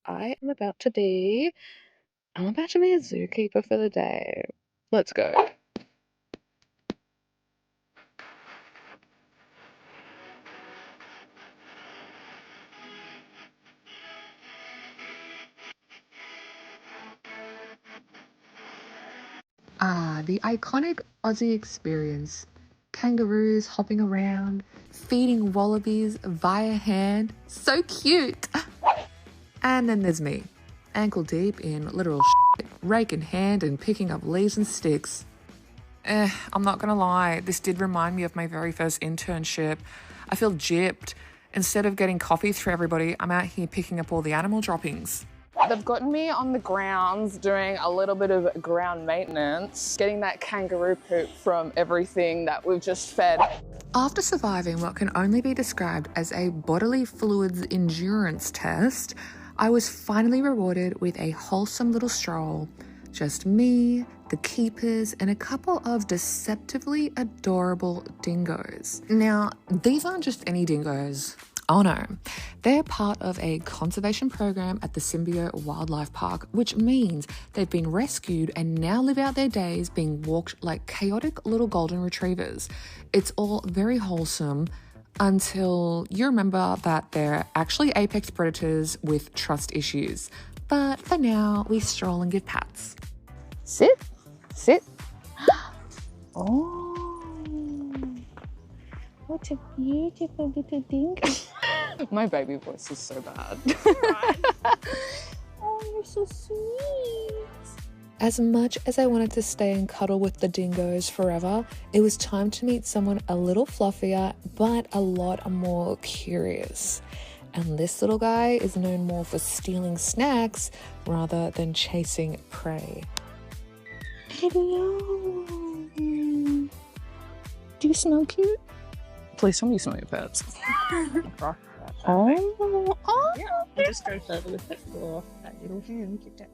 I'm about to be a zookeeper for the day. Let's go. The iconic Aussie experience. Kangaroos hopping around, feeding wallabies via hand. So cute! And then there's me, ankle deep in literal shit, rake in hand and picking up leaves and sticks. I'm not gonna lie, this did remind me of my very first internship. I feel gypped. Instead of getting coffee through everybody, I'm out here picking up all the animal droppings. They've gotten me on the grounds doing a little bit of ground maintenance, getting that kangaroo poop from everything that we've just fed. After surviving what can only be described as a bodily fluids endurance test, I was finally rewarded with a wholesome little stroll. Just me, the keepers, and a couple of deceptively adorable dingoes. Now, these aren't just any dingoes. Oh no, they're part of a conservation program at the Symbio Wildlife Park, which means they've been rescued and now live out their days being walked like chaotic little golden retrievers. It's all very wholesome until you remember that they're actually apex predators with trust issues. But for now, we stroll and give pats. Sit, sit. Oh, what a beautiful little dingo. My baby voice is so bad. Oh, you're so sweet. As much as I wanted to stay and cuddle with the dingoes forever, it was time to meet someone a little fluffier, but a lot more curious. And this little guy is known more for stealing snacks rather than chasing prey. Hello. Do you smell cute? Please tell me you smell your pets. Oh, Yeah, I'll just go further with it for that little hand. Get that.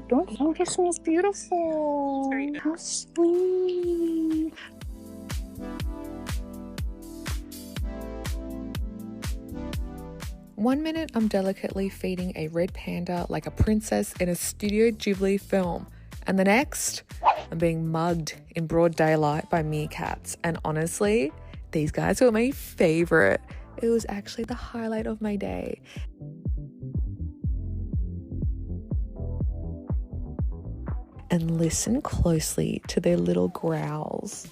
Don't. It smells beautiful. Very How sweet. One minute, I'm delicately feeding a red panda like a princess in a Studio Ghibli film. And the next, I'm being mugged in broad daylight by meerkats. And honestly, these guys were my favorite. It was actually the highlight of my day. And listen closely to their little growls.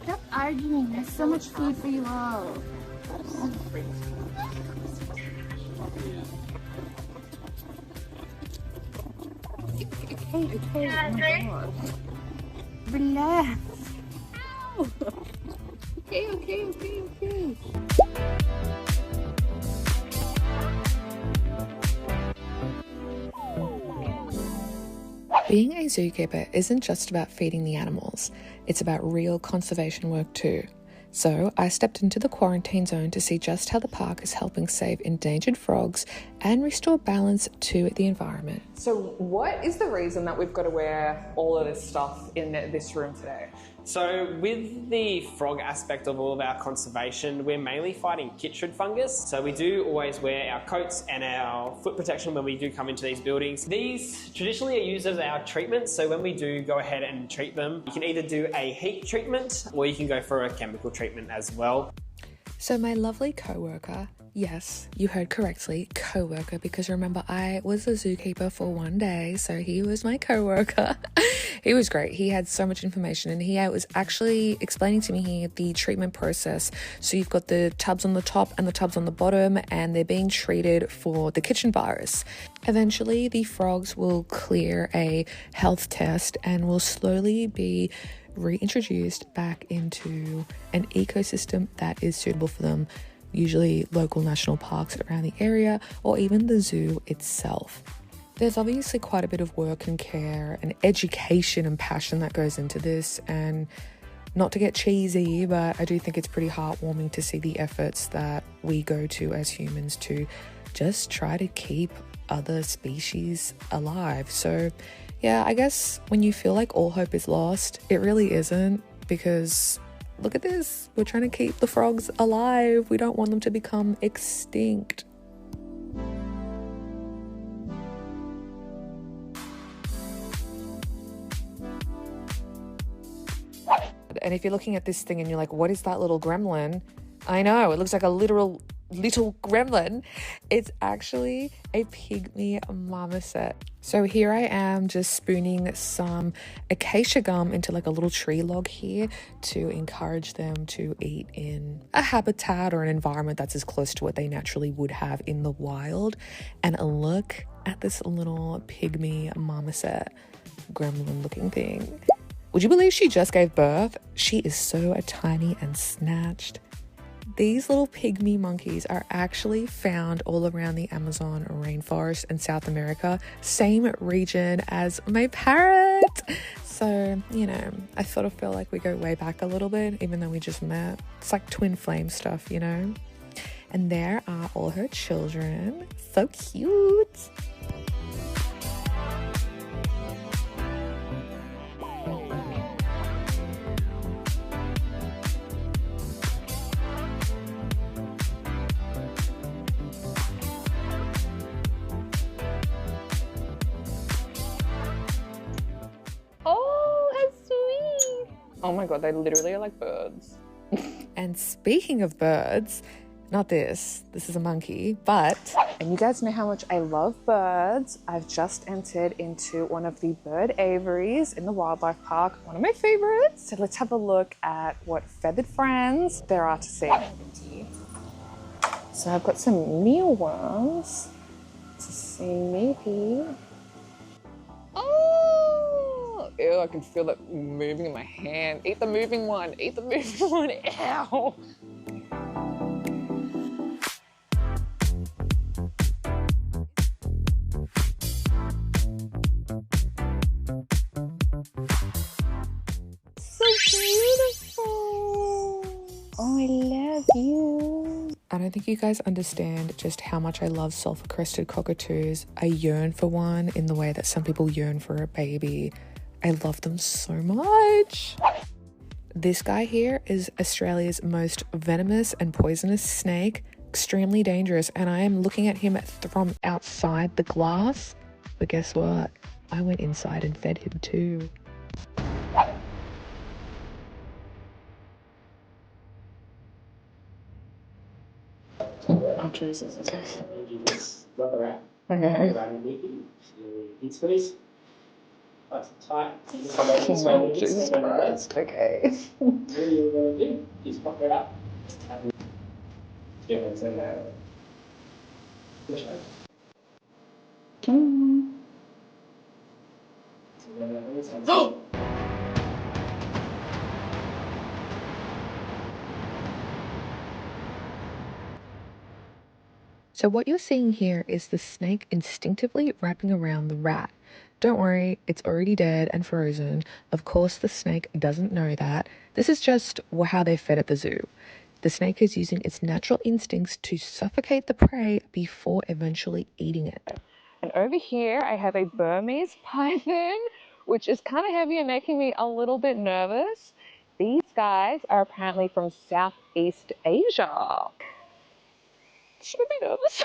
Stop arguing. There's so much food for you all. Okay. Oh my God. Relax. Ow. Okay. Being a zookeeper isn't just about feeding the animals, it's about real conservation work too. So I stepped into the quarantine zone to see just how the park is helping save endangered frogs and restore balance to the environment. So what is the reason that we've got to wear all of this stuff in this room today? So with the frog aspect of all of our conservation, we're mainly fighting chytrid fungus. So we do always wear our coats and our foot protection when we do come into these buildings. These traditionally are used as our treatment. So when we do go ahead and treat them, you can either do a heat treatment or you can go for a chemical treatment as well. So my lovely co-worker, yes, you heard correctly, co-worker, because remember I was a zookeeper for one day, so he was my co-worker. He was great. He had so much information and he was actually explaining to me here the treatment process. So you've got the tubs on the top and the tubs on the bottom and they're being treated for the kitchen virus. Eventually the frogs will clear a health test and will slowly be reintroduced back into an ecosystem that is suitable for them, usually local national parks around the area or even the zoo itself. There's obviously quite a bit of work and care and education and passion that goes into this, and not to get cheesy, but I do think it's pretty heartwarming to see the efforts that we go to as humans to just try to keep other species alive. So yeah, I guess when you feel like all hope is lost, it really isn't, because Look at this. We're trying to keep the frogs alive. We don't want them to become extinct. And if you're looking at this thing and you're like, what is that little gremlin? I know, it looks like a literal little gremlin. It's actually a pygmy marmoset. So here I am just spooning some acacia gum into like a little tree log here to encourage them to eat in a habitat or an environment that's as close to what they naturally would have in the wild. And look at this little pygmy marmoset gremlin looking thing. Would you believe she just gave birth? She is so tiny and snatched. These little pygmy monkeys are actually found all around the Amazon rainforest in South America, same region as my parrot. So, you know, I sort of feel like we go way back a little bit, even though we just met. It's like twin flame stuff, you know? And there are all her children. So cute. Oh my god, they literally are like birds. And speaking of birds, not this is a monkey, but... And you guys know how much I love birds. I've just entered into one of the bird aviaries in the wildlife park, one of my favorites. So let's have a look at what feathered friends there are to see. So I've got some mealworms to see maybe. Oh, ew, I can feel it moving in my hand. Eat the moving one, eat the moving one, ow. So beautiful. Oh, I love you. I don't think you guys understand just how much I love sulfur-crested cockatoos. I yearn for one in the way that some people yearn for a baby. I love them so much. This guy here is Australia's most venomous and poisonous snake, extremely dangerous, and I am looking at him from outside the glass. But guess what? I went inside and fed him too. Oh, Jesus. Okay. Okay. Oh, Jesus Christ. Okay. So what you're seeing here is the snake instinctively wrapping around the rat. Don't worry, it's already dead and frozen. Of course, the snake doesn't know that. This is just how they're fed at the zoo. The snake is using its natural instincts to suffocate the prey before eventually eating it. And over here, I have a Burmese python, which is kind of heavy and making me a little bit nervous. These guys are apparently from Southeast Asia. Should I be nervous?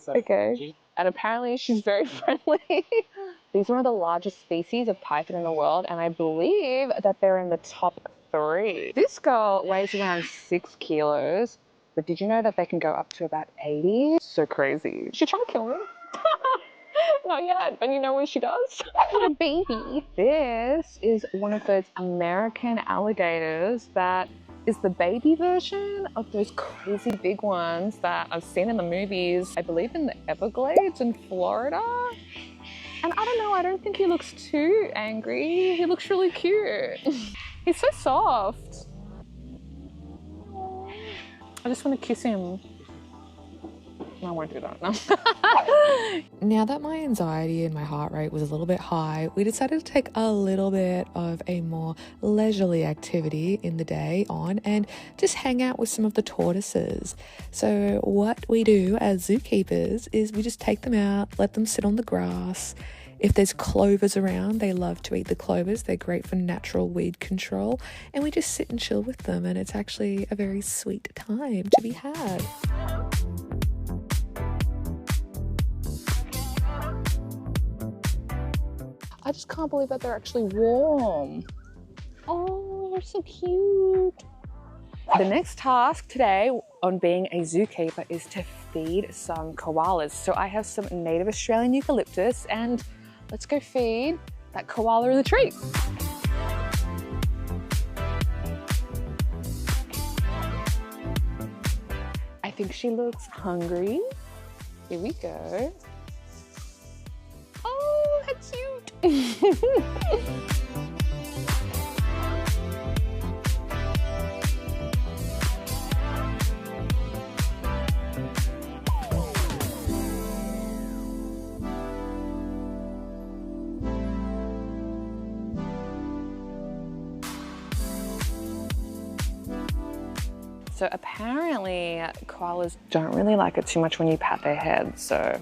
Okay. And apparently she's very friendly. These are one of the largest species of python in the world, and I believe that they're in the top 3. This girl weighs around 6 kilos, but did you know that they can go up to about 80? So crazy. She's trying to kill me. Not yet, but you know when she does. A baby. This is one of those American alligators that is the baby version of those crazy big ones that I've seen in the movies, I believe in the Everglades in Florida. And I don't know, I don't think he looks too angry. He looks really cute. He's so soft. I just want to kiss him. No, I won't do that, no. Now that my anxiety and my heart rate was a little bit high, we decided to take a little bit of a more leisurely activity in the day on and just hang out with some of the tortoises. So what we do as zookeepers is we just take them out, let them sit on the grass, If there's clovers around, they love to eat the clovers. They're great for natural weed control. And we just sit and chill with them, and it's actually a very sweet time to be had. I just can't believe that they're actually warm. Oh, they're so cute. The next task today on being a zookeeper is to feed some koalas. So I have some native Australian eucalyptus and let's go feed that koala in the tree. I think she looks hungry. Here we go. Oh, how cute. So apparently koalas don't really like it too much when you pat their head. So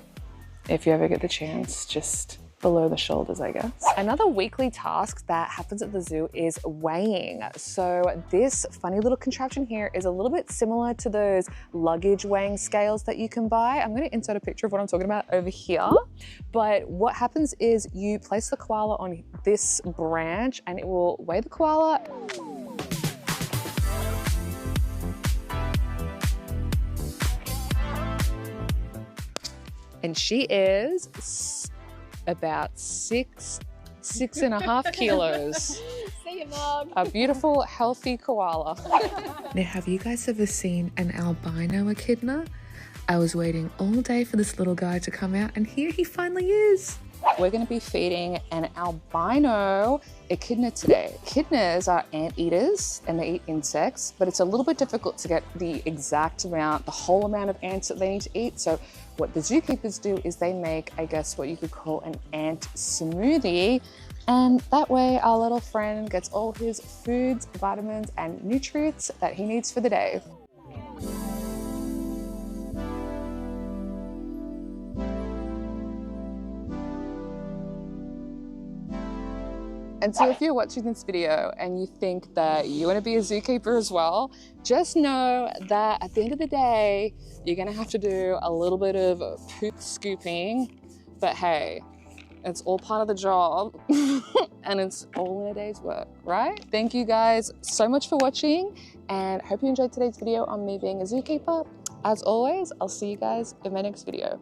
if you ever get the chance, just below the shoulders, I guess. Another weekly task that happens at the zoo is weighing. So this funny little contraption here is a little bit similar to those luggage weighing scales that you can buy. I'm gonna insert a picture of what I'm talking about over here. But what happens is you place the koala on this branch and it will weigh the koala. And she is about 6.5 kilos. See you, Mom. A beautiful, healthy koala. Now, have you guys ever seen an albino echidna? I was waiting all day for this little guy to come out, and here he finally is. We're going to be feeding an albino echidna today. Echidnas are anteaters and they eat insects, but it's a little bit difficult to get the exact amount, the whole amount of ants that they need to eat. So what the zookeepers do is they make, I guess, what you could call an ant smoothie. And that way our little friend gets all his foods, vitamins, and nutrients that he needs for the day. And so if you're watching this video and you think that you want to be a zookeeper as well, just know that at the end of the day, you're going to have to do a little bit of poop scooping, but hey, it's all part of the job and it's all in a day's work, right? Thank you guys so much for watching and hope you enjoyed today's video on me being a zookeeper. As always, I'll see you guys in my next video.